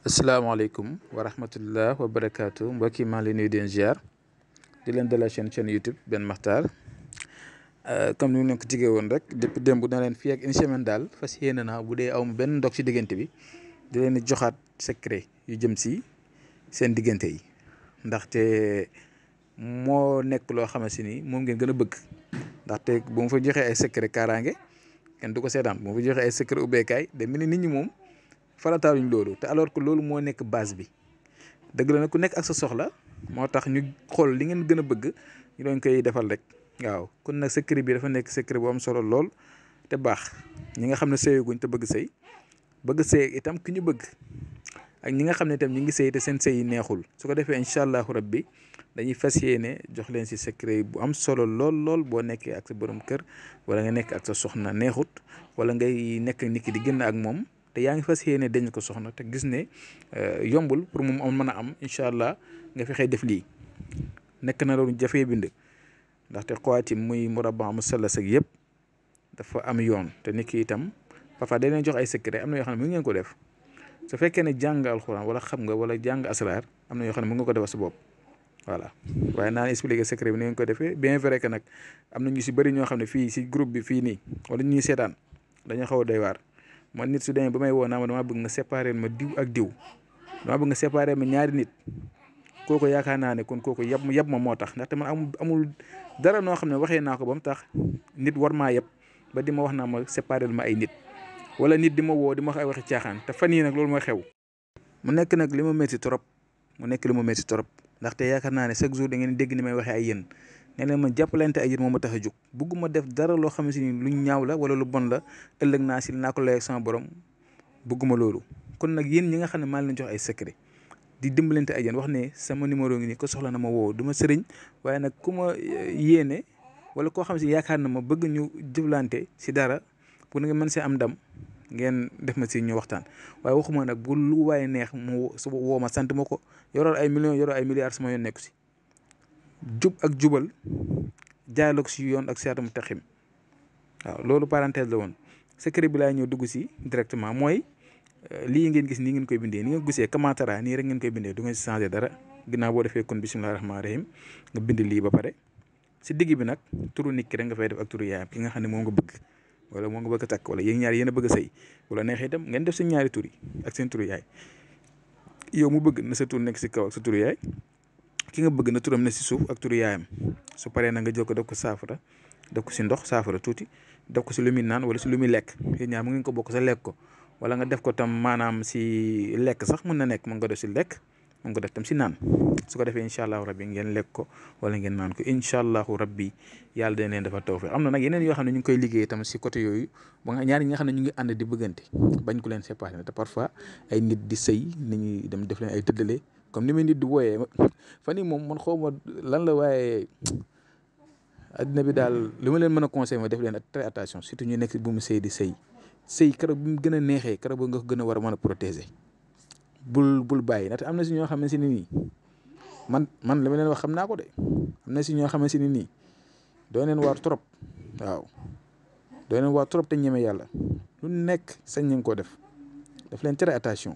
asalaamaaleykum wa rahmatullah wa barakaatu mbokk yi maa ngi leen nuyu di leen ziar di leen dalal chaîne YouTube Ben Makhtar comme ni mu leen ko tigee woon rek depuis démb na leen fii ak une semaine daal fas yéene naa bu dee awma benn ndog ci diggante bi di leen di joxaat secret yu jëm si seen diggante yi ndaxte moo nekk loo xamante ni moom ngeen gën a bëgg ndaxte bu ma fa joxee ay secret kaaraange kenn du ko seetaan bu ma fa joxee ay secret ubbeekaay de mel ni nit ñi moom farataaluñ loolu te alors que loolu moo nekk base bi dëgg la nag ku nekk ak sa soxla moo tax ñu xool li ngeen gën a bëgg ñu doon koy defal rek waaw kon nag secret bi dafa nekk secret bu am solo lool te baax ñi nga xam ne sëyaguñ te bëgg sëy itam ki ñu bëgg ak ñi nga xam ne itam ñi ngi sëy te seen sëy yi neexul su ko defee incha allahu rabbi dañuy fas yéene jox leen si secret bu am solo lool boo nekkee ak sa borom kër wala nga nekk ak sa soxna neexut wala ngay nekk nit ki di génn ak moom. te yaa ngi fas yéene dañ ko soxna te gis ne yombul pour moom mën a am incha allah nga fexee def lii nekk na loolu jafee bind ndaxte xawaatim muy murabba musallas ak yëpp dafa am yoon te nit ki itam parfois dañ leen jox ay secret am na yoo xam ne mu ngeen ko def su fekkee ne jàng alxuraan wala xam nga wala jàng asraar am na yoo xam ne mu nga ko defal sa bopp voilà waaye naan expliquer secret bi ni ngeen ko defee bien vrai que nag am na ñu si bëri ñoo xam ne fii si groupe bi fii nii wala ñuy seetaan dañoo xaw a doy waar. man nit su demee ba may woo naa ma damaa bëgg nga séparer ma diw ak diw damaa bëgg nga séparer ma ñaari nit kooku yaakaar naa ne kon kooku yab ma moo tax ndaxte man amul dara noo xam ne waxee naa ko ba mu tax nit war maa yab ba di ma wax naa ma séparer ma ay nit wala nit di ma woo di ma wax ay waxi caaxaan te fan yii nag loolu mooy xew. mu nekk nag li ma métti trop ndaxte yaakaar naa ne chaque jour da ngeen dégg ni may waxee ay yéen. nee na ma jàppalante ay yéen moo ma tax a jóg bugguma def dara loo xam ne ni lu ñaaw la wala lu bon la ëllëg naa si naa ko lay sama borom bugguma loolu kon nag yéen ñi nga xam ne maa leen jox ay secret di dimbalante ay yéen wax ne sama numéro ngi nii ko soxla na ma woo du ma sëriñ waaye nag ku ma yéene wala koo xam si yaakaar na ma bëgg ñu jëflante si dara pour nga mën see am ndam ngeen def ma si ñu waxtaan waaye waxuma nag bu lu waaye neex mu woo ma sant ma ko yoroo ay millions yoroo ay milliards sama yoon nekku si jub ak jubal jaarale ko si yoon ak siraatal mustaqiim waaw loolu parenthèse la woon secret bi laay ñëw dugg si directement mooy lii ngeen gis nii ngeen koy bindee ni nga gisee kamantara nii rek ngeen koy bindee du ngeen si changé dara ginnaaw boo defee kon bismillahi rahmaani rahim nga bind lii ba pare si digg bi nag turu nit ki rek nga fay def ak turu yaayam ki nga xam ne moom nga bëgg wala moo nga bëgg a takk wala yéen ñaar yéen a bëgg a sëy wala neexee itam ngeen def seen ñaari tur yi ak seen turu yaay yow mu bëgg na sa tur nekk si kaw ak sa turu yaay ki nga bëgg na turam ne si suuf ak turu yaayam su paree na nga jël ko def ko saafara def ko si ndox saafara tuuti def ko si lu muy naan wala si lu muy lekk yéen ñaar mu ngeen ko bokk sa lekk ko wala nga def ko tam maanaam si lekk sax mën na nekk mën nga def si lekk mën nga def tam si naan su ko defee incha allahu rabbi ngeen lekk ko wala ngeen naan ko incha allahu rabbi yàlla dañ leen dafa tawfiq am na nag yeneen yoo xam ne ñu ngi koy liggéey tam si côté yooyu ba nga ñaar ñi nga xam ne ñu ngi ànd di bëggante bañ ko leen séparé te parfois ay nit di sëy nit ñi dem def leen ay tëddale comme ni ma nit di wooyee fan yii moom man xaw ma lan la waaye addina bi daal li ma leen mën a conseillé ma def leen très attention surtout ñu nekk bu mu sëy di sëy keroog bi mu gën a neexee keroog ba nga ko gën a war a mën a protéger bul bàyyi ndaxte am na si ñoo xamante ne nii man li ma leen wax xam naa ko de am na si ñoo xamante ne nii doo leen waar trop waaw doo leen waar trop te ñeme yàlla lu nekk sañ nañ koo def leen très attention.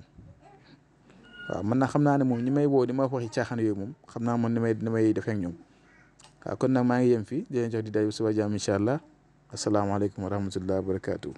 waaw man naa xam naa ne moom ñi may woo di ma waxi caaxaan yooyu moom xam naa man ni may defee ak ñoom waaw kon nag maa ngi yem fii di leen jox di day suba jàmm incha allah asalaamaaleykum wa rahmatulah wa barakaatu.